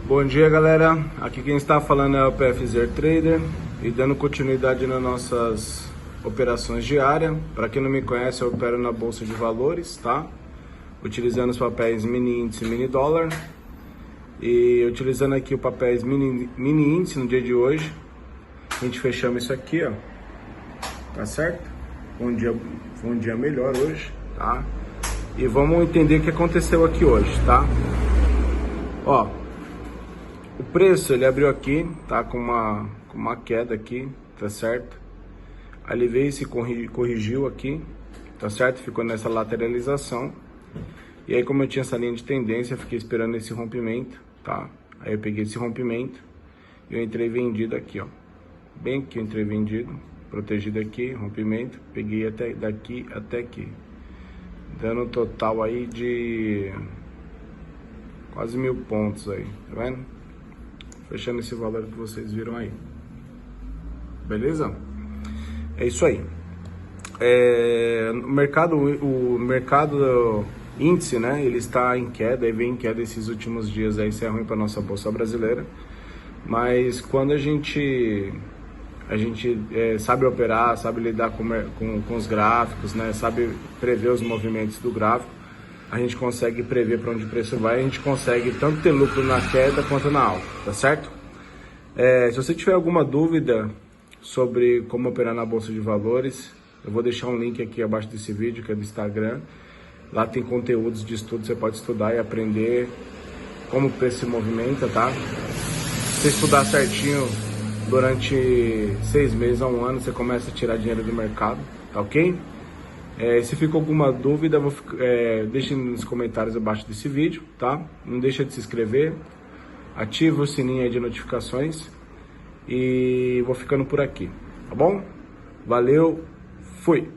Bom dia, galera, aqui quem está falando é o PFZ Trader e dando continuidade nas nossas operações diárias. Para quem não me conhece, eu opero na Bolsa de Valores, tá? Utilizando os papéis mini índice e mini dólar e utilizando aqui o papéis mini índice no dia de hoje. A gente fechamos isso aqui, ó, tá certo? Foi um dia melhor hoje, tá? E vamos entender o que aconteceu aqui hoje, tá? Ó, o preço ele abriu aqui, tá com uma queda aqui, tá certo? Aí ele veio e se corrigiu aqui, tá certo? Ficou nessa lateralização. E aí, como eu tinha essa linha de tendência, eu fiquei esperando esse rompimento, tá? Aí eu peguei esse rompimento e eu entrei vendido aqui, ó. Bem aqui eu entrei vendido, protegido aqui, rompimento, peguei até daqui até aqui. Dando um total aí de quase 1000 pontos aí, tá vendo? Fechando esse valor que vocês viram aí. Beleza? É isso aí. O mercado índice, né? Ele está em queda, e vem em queda esses últimos dias aí. Isso é ruim para nossa bolsa brasileira. Mas quando a gente sabe operar, sabe lidar com os gráficos, né? Sabe prever os movimentos do gráfico, a gente consegue prever para onde o preço vai, a gente consegue tanto ter lucro na queda quanto na alta, tá certo? Se você tiver alguma dúvida sobre como operar na Bolsa de Valores, eu vou deixar um link aqui abaixo desse vídeo, que é do Instagram. Lá tem conteúdos de estudo, você pode estudar e aprender como o preço se movimenta, tá? Se você estudar certinho durante 6 meses a 1 ano, você começa a tirar dinheiro do mercado, tá ok? Se ficou alguma dúvida, deixe nos comentários abaixo desse vídeo, tá? Não deixa de se inscrever, ativa o sininho aí de notificações e vou ficando por aqui, tá bom? Valeu, fui!